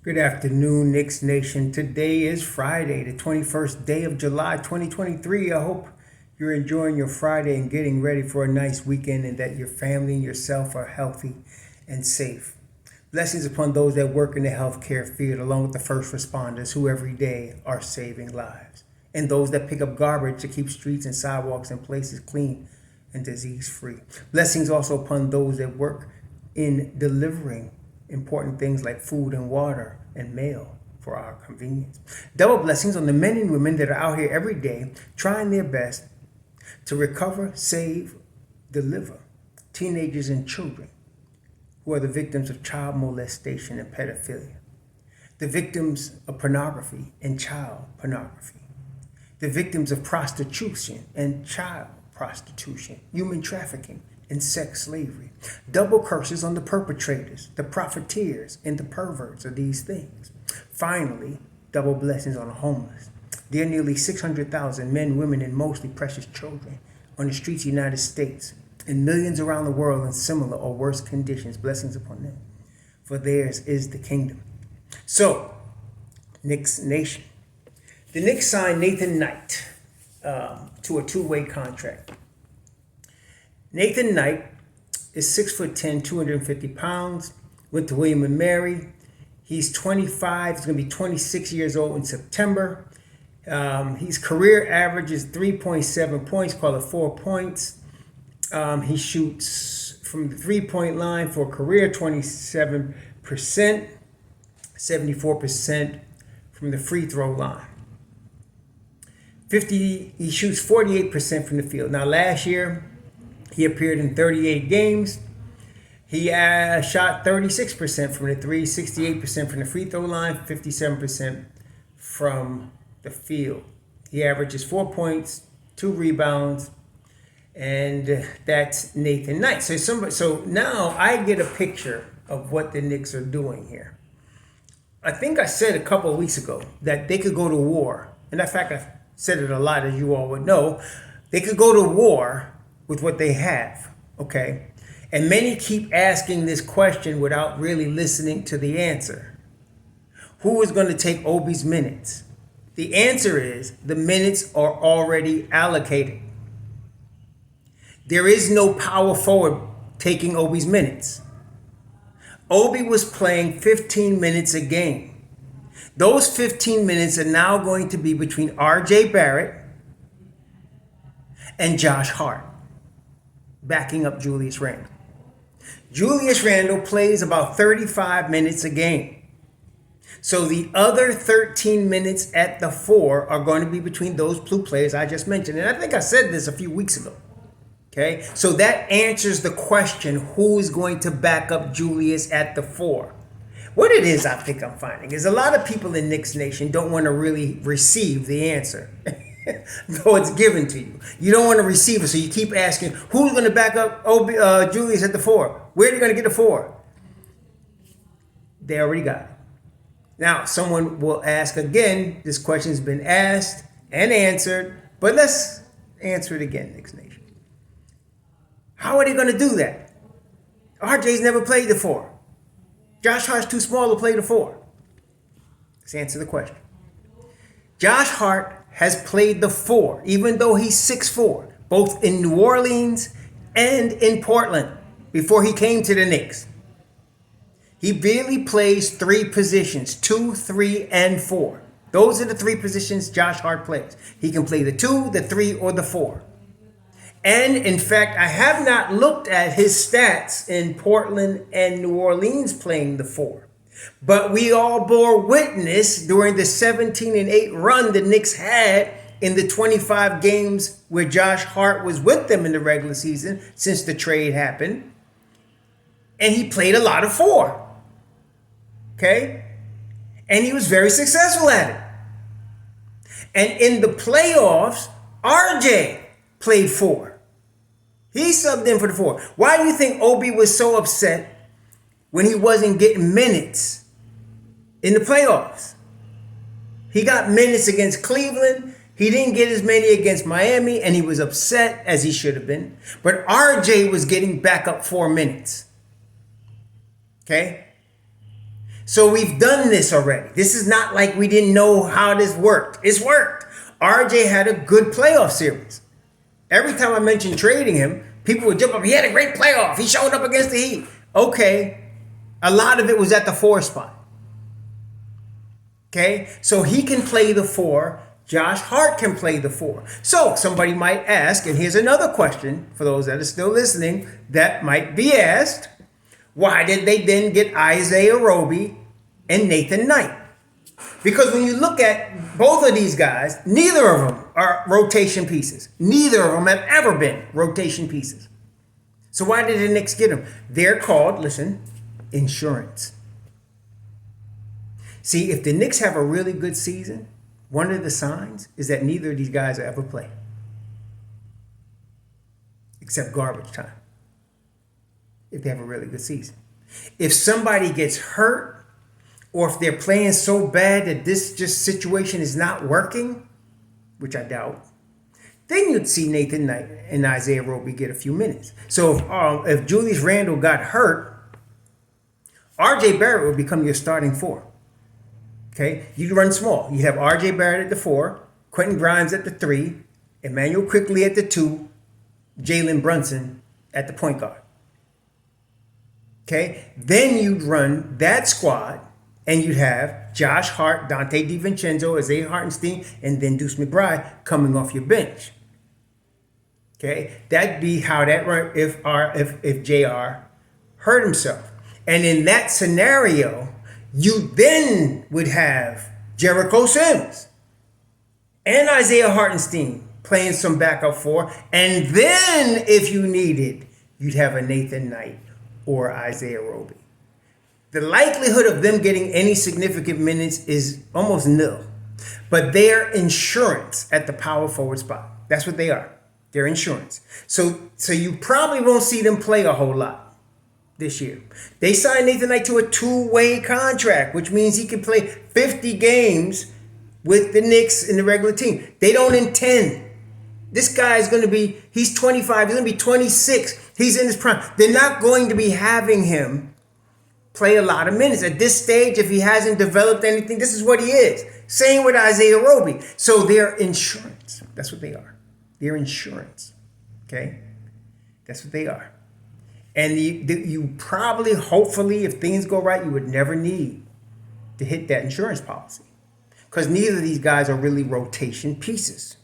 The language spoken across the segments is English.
Good afternoon, Knicks Nation. Today is Friday, the 21st day of July, 2023. I hope you're enjoying your Friday and getting ready for a nice weekend and that your family and yourself are healthy and safe. Blessings upon those that work in the healthcare field, along with the first responders who every day are saving lives, and those that pick up garbage to keep streets and sidewalks and places clean and disease-free. Blessings also upon those that work in delivering important things like food and water and mail for our convenience. Double blessings on the men and women that are out here every day trying their best to recover, save, deliver teenagers and children who are the victims of child molestation and pedophilia, the victims of pornography and child pornography, the victims of prostitution and child prostitution, human trafficking, and sex slavery. Double curses on the perpetrators, the profiteers, and the perverts of these things. Finally, double blessings on the homeless. There are nearly 600,000 men, women, and mostly precious children on the streets of the United States and millions around the world in similar or worse conditions. Blessings upon them, for theirs is the kingdom. So, Knicks Nation. The Knicks signed Nathan Knight to a two-way contract. Nathan Knight is 6'10", 250 pounds, went to William and Mary. He's 25, he's going to be 26 years old in September. His career average is 3.7 points, call it 4 points. He shoots from the three-point line for a career 27%, 74% from the free throw line. He shoots 48% from the field. Now last year, he appeared in 38 games. He shot 36% from the three, 68% from the free throw line, 57% from the field. He averages 4 points, 2 rebounds, and that's Nathan Knight. So now I get a picture of what the Knicks are doing here. I think I said a couple of weeks ago that they could go to war. And in fact, I said it a lot, as you all would know. They could go to war with what they have, okay? And many keep asking this question without really listening to the answer. Who is going to take Obi's minutes? The answer is the minutes are already allocated. There is no power forward taking Obi's minutes. Obi was playing 15 minutes a game. Those 15 minutes are now going to be between R.J. Barrett and Josh Hart, backing up Julius Randle. Julius Randle plays about 35 minutes a game. So the other 13 minutes at the 4 are going to be between those two players I just mentioned. And I think I said this a few weeks ago. Okay, so that answers the question, who is going to back up Julius at the 4? What it is, I think I'm finding, is a lot of people in Knicks Nation don't want to really receive the answer. Though it's given to you. You don't want to receive it, so you keep asking, who's going to back up Julius at the 4? Where are they going to get the 4? They already got it. Now, someone will ask again, this question's been asked and answered, but let's answer it again, Knicks Nation. How are they going to do that? RJ's never played the 4. Josh Hart's too small to play the 4. Let's answer the question. Josh Hart has played the 4, even though he's 6'4", both in New Orleans and in Portland before he came to the Knicks. He barely plays 3 positions, 2, 3, and 4. Those are the 3 positions Josh Hart plays. He can play the 2, the 3, or the 4. And in fact, I have not looked at his stats in Portland and New Orleans playing the 4. But we all bore witness during the 17-8 run the Knicks had in the 25 games where Josh Hart was with them in the regular season since the trade happened. And he played a lot of 4. Okay? And he was very successful at it. And in the playoffs, RJ played 4. He subbed in for the 4. Why do you think Obi was so upset when he wasn't getting minutes in the playoffs? He got minutes against Cleveland. He didn't get as many against Miami, and he was upset, as he should have been. But RJ was getting back up 4 minutes. Okay? So we've done this already. This is not like we didn't know how this worked. It's worked. RJ had a good playoff series. Every time I mentioned trading him, people would jump up. He had a great playoff. He showed up against the Heat. Okay. A lot of it was at the 4 spot. Okay. So he can play the 4. Josh Hart can play the 4. So somebody might ask, and here's another question for those that are still listening that might be asked. Why did they then get Isaiah Roby and Nathan Knight? Because when you look at both of these guys, neither of them are rotation pieces. Neither of them have ever been rotation pieces. So why did the Knicks get them? They're called, listen, insurance. See, if the Knicks have a really good season, one of the signs is that neither of these guys will ever play. Except garbage time. If they have a really good season. If somebody gets hurt, or if they're playing so bad that this just situation is not working, which I doubt, then you'd see Nathan Knight and Isaiah Roby get a few minutes. So if Julius Randle got hurt, RJ Barrett would become your starting 4. Okay, you'd run small. You'd have RJ Barrett at the 4, Quentin Grimes at the 3, Emmanuel Quickley at the 2, Jalen Brunson at the point guard. Okay, then you'd run that squad, and you'd have Josh Hart, Dante DiVincenzo, Isaiah Hartenstein, and then Deuce McBride coming off your bench. Okay, that'd be how that run if JR hurt himself. And in that scenario, you then would have Jericho Sims and Isaiah Hartenstein playing some backup 4. And then if you needed, you'd have a Nathan Knight or Isaiah Roby. The likelihood of them getting any significant minutes is almost nil. But they're insurance at the power forward spot. That's what they are. They're insurance. So you probably won't see them play a whole lot this year. They signed Nathan Knight to a 2-way contract, which means he can play 50 games with the Knicks in the regular team. They don't intend. This guy is going to be, he's 25, he's going to be 26. He's in his prime. They're not going to be having him play a lot of minutes. At this stage, if he hasn't developed anything, this is what he is. Same with Isaiah Roby. So they're insurance. That's what they are. They're insurance. Okay? That's what they are. And you probably, hopefully, if things go right, you would never need to hit that insurance policy. Because neither of these guys are really rotation pieces.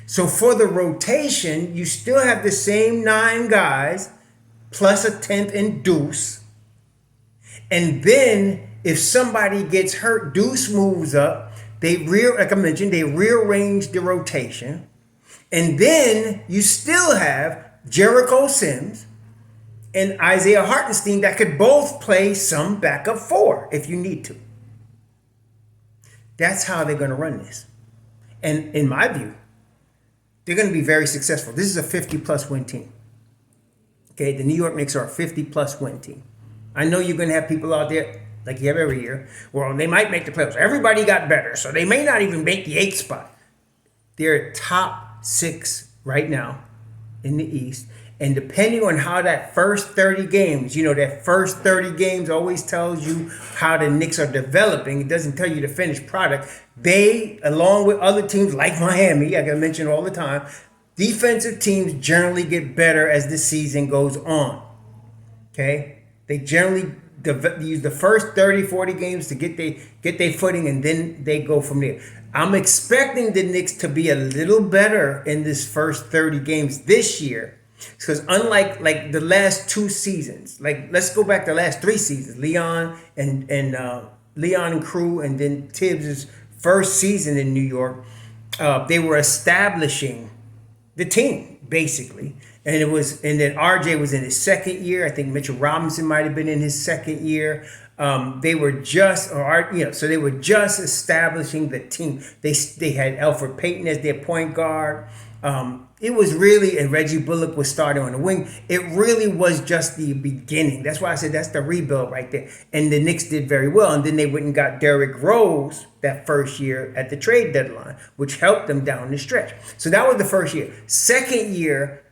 So for the rotation, you still have the same 9 guys plus a 10th in Deuce. And then if somebody gets hurt, Deuce moves up. Like I mentioned, they rearrange the rotation. And then you still have Jericho Sims and Isaiah Hartenstein that could both play some backup 4 if you need to. That's how they're going to run this. And in my view, they're going to be very successful. This is a 50-plus win team. Okay, the New York Knicks are a 50-plus win team. I know you're going to have people out there, like you have every year, well, they might make the playoffs. Everybody got better, so they may not even make the 8th spot. They're top 6 right now in the East. And depending on how that first 30 games, that first 30 games always tells you how the Knicks are developing. It doesn't tell you the finished product. They, along with other teams like Miami, like I mention all the time, defensive teams generally get better as the season goes on. Okay? They generally use the first 30, 40 games to get their footing, and then they go from there. I'm expecting the Knicks to be a little better in this first 30 games this year. Because unlike like the last 2 seasons, like let's go back to the last 3 seasons, Leon and crew, and then Tibbs' first season in New York, they were establishing the team basically, and then RJ was in his second year. I think Mitchell Robinson might have been in his second year. They were just, so they were just establishing the team. They had Elfrid Payton as their point guard. It was really, and Reggie Bullock was starting on the wing. It really was just the beginning. That's why I said that's the rebuild right there. And the Knicks did very well. And then they went and got Derrick Rose that first year at the trade deadline, which helped them down the stretch. So that was the first year. Second year,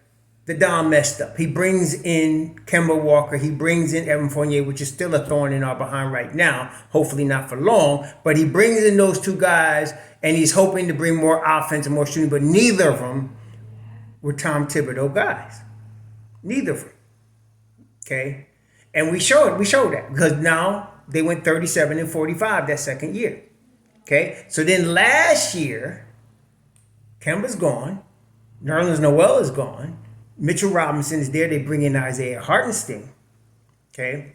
the Dom messed up. He brings in Kemba Walker. He brings in Evan Fournier, which is still a thorn in our behind right now. Hopefully not for long. But he brings in those two guys, and he's hoping to bring more offense and more shooting. But neither of them were Tom Thibodeau guys. Neither of them. Okay? And we showed that because now they went 37-45 that second year. Okay? So then last year, Kemba's gone. Nerlens Noel is gone. Mitchell Robinson is there. They bring in Isaiah Hartenstein. Okay?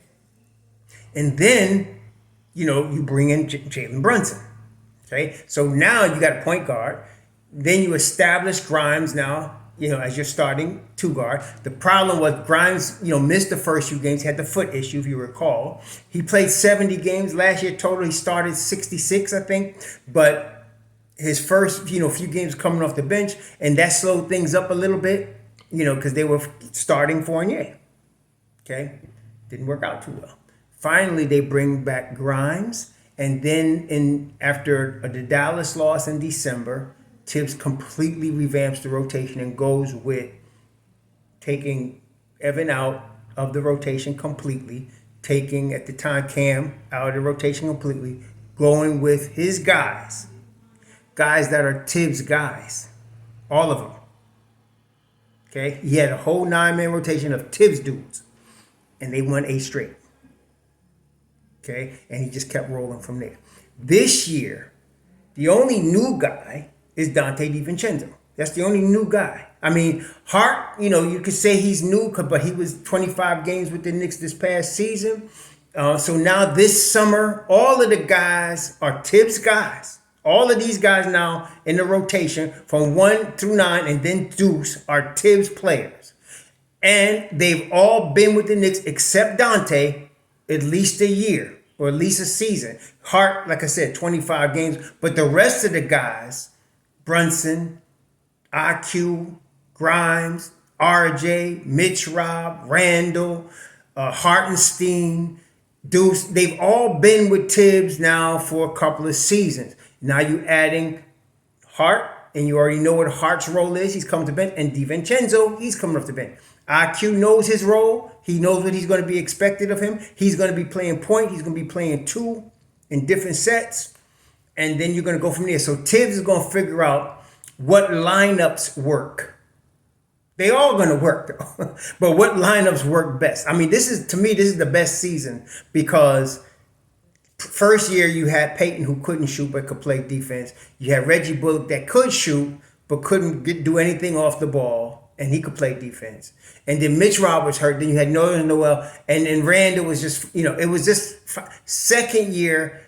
And then, you bring in Jalen Brunson. Okay? So now you got a point guard. Then you establish Grimes now, as your starting two guard. The problem was Grimes, missed the first few games, had the foot issue, if you recall. He played 70 games last year total. He started 66, I think. But his first, few games coming off the bench, and that slowed things up a little bit, because they were starting Fournier. Okay? Didn't work out too well. Finally, they bring back Grimes, and then after the Dallas loss in December, Tibbs completely revamps the rotation and goes with taking Evan out of the rotation completely, taking, at the time, Cam out of the rotation completely, going with his guys that are Tibbs guys, all of them. Okay? He had a whole 9-man rotation of Tibbs dudes, and they won 8 straight. Okay? And he just kept rolling from there. This year, the only new guy is Dante DiVincenzo. That's the only new guy. I mean, Hart, you could say he's new, but he was 25 games with the Knicks this past season. So now this summer, all of the guys are Tibbs guys. All of these guys now in the rotation from 1 through 9 and then Deuce are Tibbs players. And they've all been with the Knicks except Dante at least a year or at least a season. Hart, like I said, 25 games. But the rest of the guys, Brunson, IQ, Grimes, RJ, Mitch Rob, Randall, Hartenstein, Deuce, they've all been with Tibbs now for a couple of seasons. Now you're adding Hart, and you already know what Hart's role is. He's coming to bench. And DiVincenzo, he's coming off the bench. IQ knows his role. He knows what he's going to be expected of him. He's going to be playing point. He's going to be playing 2 in different sets. And then you're going to go from there. So Tibbs is going to figure out what lineups work. They all going to work, though. But what lineups work best? I mean, this is the best season because first year you had Peyton who couldn't shoot but could play defense. You had Reggie Bullock that could shoot but couldn't do anything off the ball, and he could play defense. And then Mitch Rob was hurt. Then you had Nerlens Noel, and then Randall was just, it was just second year.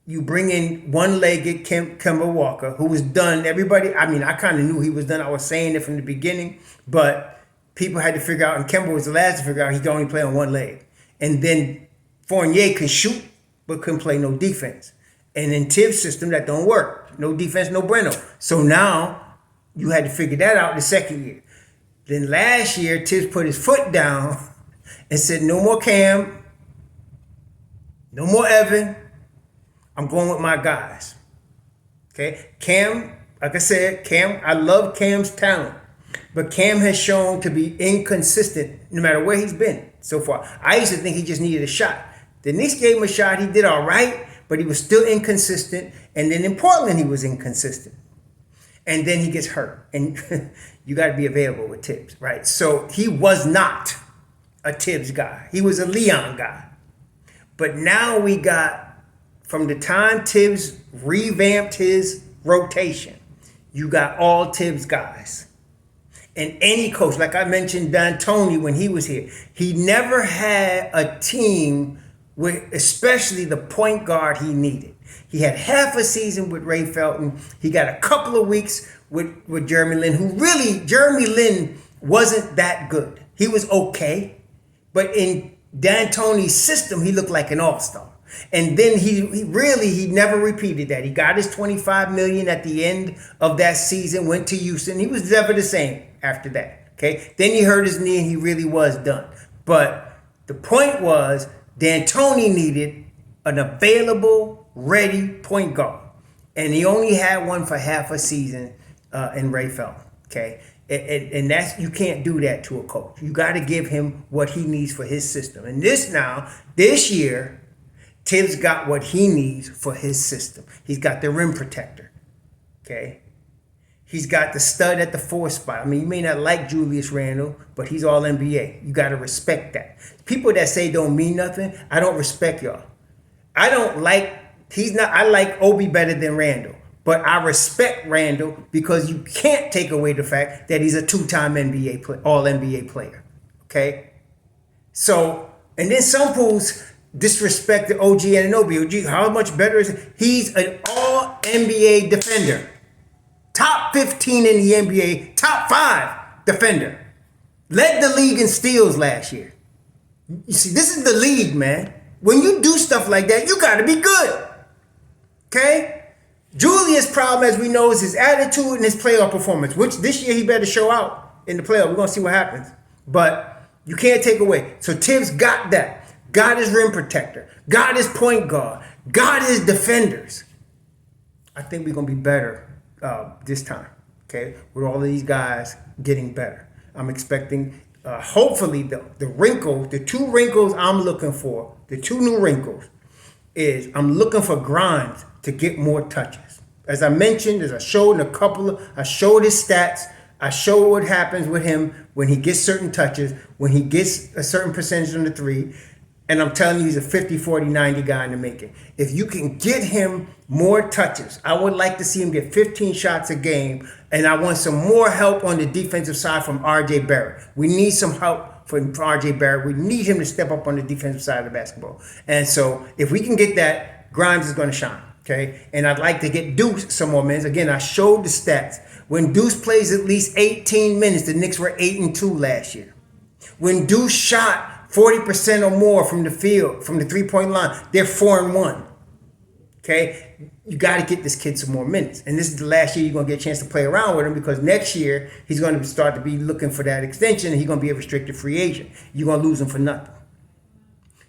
You bring in one-legged Kemba Walker, who was done. Everybody, I kind of knew he was done. I was saying it from the beginning, but people had to figure out, and Kemba was the last to figure out he could only play on one leg. And then Fournier can shoot, but couldn't play no defense. And in Tibbs' system, that don't work. No defense, no bueno. So now you had to figure that out the second year. Then last year, Tibbs put his foot down and said, no more Cam, no more Evan. I'm going with my guys. Okay? Cam, like I said, I love Cam's talent. But Cam has shown to be inconsistent no matter where he's been so far. I used to think he just needed a shot. The Knicks gave him a shot. He did all right, but he was still inconsistent. And then in Portland, he was inconsistent. And then he gets hurt. And you got to be available with Tibbs, right? So he was not a Tibbs guy. He was a Leon guy. But now we got, from the time Tibbs revamped his rotation, you got all Tibbs guys. And any coach, like I mentioned D'Antoni when he was here, he never had a team with especially the point guard he needed. He had half a season with Ray Felton. He got a couple of weeks with Jeremy Lin, Jeremy Lin wasn't that good. He was okay. But in D'Antoni's system, he looked like an all-star. And then he never repeated that. He got his $25 million at the end of that season, went to Houston. He was never the same after that. Okay. Then he hurt his knee and he really was done. But the point was, D'Antoni needed an available, ready point guard. And he only had one for half a season in Ray Felton. Okay. And that's, you can't do that to a coach. You got to give him what he needs for his system. And this year, Tibbs got what he needs for his system. He's got the rim protector. Okay. He's got the stud at the 4 spot. I mean, you may not like Julius Randle, but he's all NBA. You got to respect that. People that say don't mean nothing, I don't respect y'all. I like Obi better than Randle, but I respect Randle because you can't take away the fact that he's a 2-time all NBA player. Okay? So, and then some fools disrespect the OG Anunoby. OG, how much better is he? He's an all NBA defender. Top 15 in the NBA, top 5 defender. Led the league in steals last year. You see, this is the league, man. When you do stuff like that, you got to be good. Okay? Julius' problem, as we know, is his attitude and his playoff performance, which this year he better show out in the playoff. We're going to see what happens. But you can't take away. So Tibbs got that. Got his rim protector. Got his point guard. Got his defenders. I think we're going to be better this time, okay, with all of these guys getting better. I'm expecting, hopefully, the 2 wrinkles I'm looking for, the 2 new wrinkles, is I'm looking for Grimes to get more touches. As I mentioned, as I showed I showed his stats, I showed what happens with him when he gets certain touches, when he gets a certain percentage on the 3, and I'm telling you, he's a 50, 40, 90 guy in the making. If you can get him more touches, I would like to see him get 15 shots a game, and I want some more help on the defensive side from R.J. Barrett. We need some help from R.J. Barrett. We need him to step up on the defensive side of the basketball. And so if we can get that, Grimes is going to shine, okay? And I'd like to get Deuce some more minutes. Again, I showed the stats. When Deuce plays at least 18 minutes, the Knicks were 8-2 last year. When Deuce shot 40% or more from the field, from the 3-point line, they're 4-1. Okay? You got to get this kid some more minutes. And this is the last year you're going to get a chance to play around with him, because next year he's going to start to be looking for that extension, and he's going to be a restricted free agent. You're going to lose him for nothing.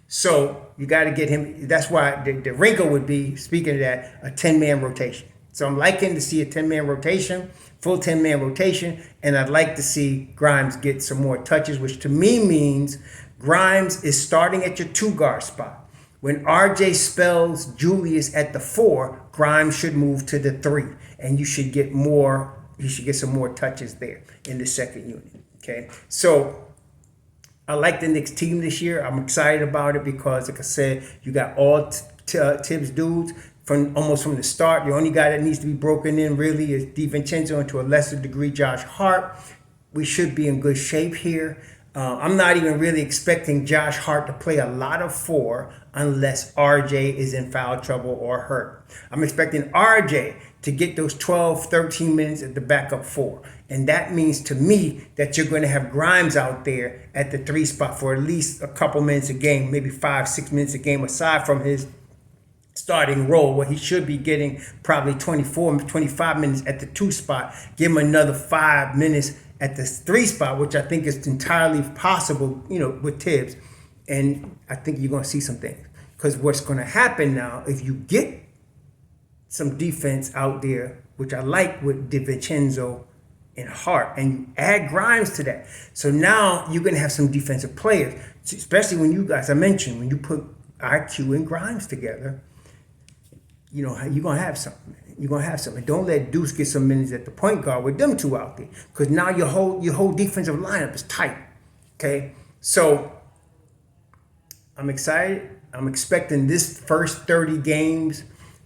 So you got to get him. That's why the wrinkle would be, speaking of that, a 10-man rotation. So I'm liking to see a 10-man rotation, full 10-man rotation, and I'd like to see Grimes get some more touches, which to me means Grimes is starting at your 2-guard spot. When RJ spells Julius at the 4, Grimes should move to the 3, and you should get some more touches there in the second unit. Okay, so I like the Knicks team this year. I'm excited about it because, like I said, you got all Tibbs dudes from the start. The only guy that needs to be broken in really is DiVincenzo, and to a lesser degree Josh Hart. We should be in good shape here. I'm not even really expecting Josh Hart to play a lot of 4 unless RJ is in foul trouble or hurt. I'm expecting RJ to get those 12, 13 minutes at the backup 4. And that means to me that you're going to have Grimes out there at the 3 spot for at least a couple minutes a game, maybe 5, 6 minutes a game, aside from his starting role, where he should be getting probably 24, 25 minutes at the 2 spot. Give him another 5 minutes at the 3 spot, which I think is entirely possible, with Tibbs. And I think you're going to see some things. Because what's going to happen now, if you get some defense out there, which I like with DiVincenzo and Hart, and you add Grimes to that. So now you're going to have some defensive players, especially when you guys, I mentioned, when you put IQ and Grimes together, you're going to have something. You're going to have something. Don't let Deuce get some minutes at the point guard with them 2 out there, because now your whole defensive lineup is tight. Okay? So I'm excited. I'm expecting this first 30 games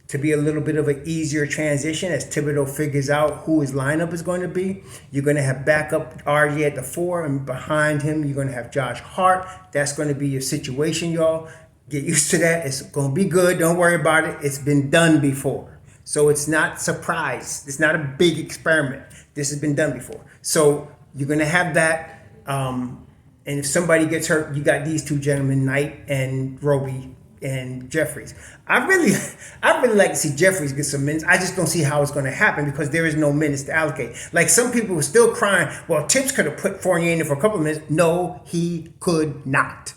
to be a little bit of an easier transition as Thibodeau figures out who his lineup is going to be. You're going to have backup RJ at the 4, and behind him you're going to have Josh Hart. That's going to be your situation, y'all. Get used to that. It's going to be good. Don't worry about it. It's been done before. So it's not surprise. It's not a big experiment. This has been done before. So you're going to have that. And if somebody gets hurt, you got these 2 gentlemen, Knight and Roby and Jeffries. I really like to see Jeffries get some minutes. I just don't see how it's going to happen because there is no minutes to allocate. Like, some people were still crying, well, Tibbs could have put Fournier in there for a couple of minutes. No, he could not.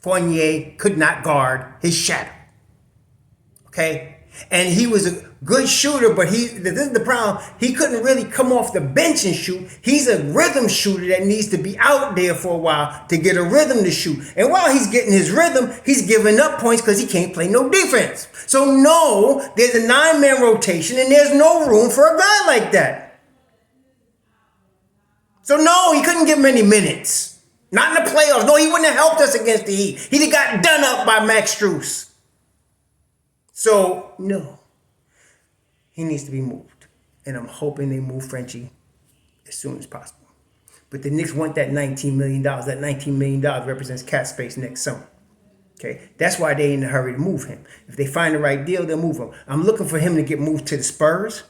Fournier could not guard his shadow. Okay? And he was a good shooter, but this is the problem. He couldn't really come off the bench and shoot. He's a rhythm shooter that needs to be out there for a while to get a rhythm to shoot. And while he's getting his rhythm, he's giving up points because he can't play no defense. So no, there's a 9-man rotation and there's no room for a guy like that. So no, he couldn't give him any minutes. Not in the playoffs. No, he wouldn't have helped us against the Heat. He'd have got done up by Max Strus. So, no, he needs to be moved. And I'm hoping they move Frenchie as soon as possible. But the Knicks want that $19 million. That $19 million represents cap space next summer. Okay, that's why they in a hurry to move him. If they find the right deal, they'll move him. I'm looking for him to get moved to the Spurs.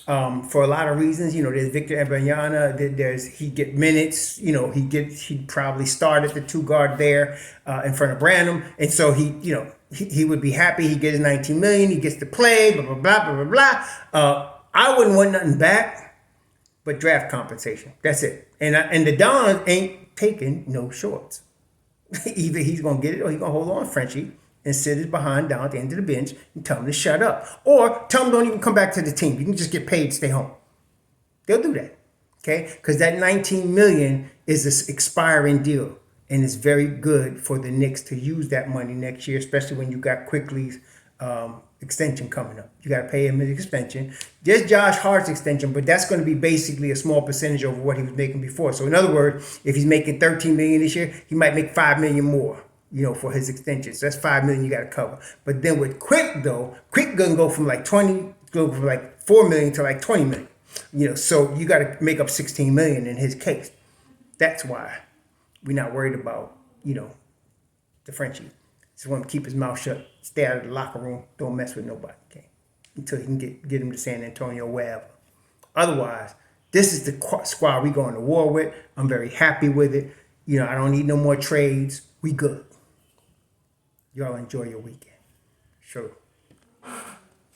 For a lot of reasons, there's Victor Wembanyama. He get minutes. He'd probably start at the 2 guard there in front of Branham, and so he would be happy. He gets $19 million. He gets to play. Blah blah blah blah blah blah. I wouldn't want nothing back, but draft compensation. That's it. And the Dons ain't taking no shorts. Either he's gonna get it or he's gonna hold on Frenchie and sit his behind down at the end of the bench and tell him to shut up. Or tell him don't even come back to the team. You can just get paid, stay home. They'll do that, okay? Because that $19 million is this expiring deal. And it's very good for the Knicks to use that money next year, especially when you got Quickly's extension coming up. You got to pay him an extension. There's Josh Hart's extension, but that's going to be basically a small percentage over what he was making before. So in other words, if he's making $13 million this year, he might make $5 million more. For his extension. So that's $5 million you got to cover. But then with Quick doesn't go from like 20, go from like 4 million to like 20 million. So you got to make up 16 million in his case. That's why we're not worried about, the Frenchie. Just want to keep his mouth shut, stay out of the locker room, don't mess with nobody, okay? Until he can get him to San Antonio, wherever. Otherwise, this is the squad we going to war with. I'm very happy with it. I don't need no more trades. We good. Y'all enjoy your weekend. Sure.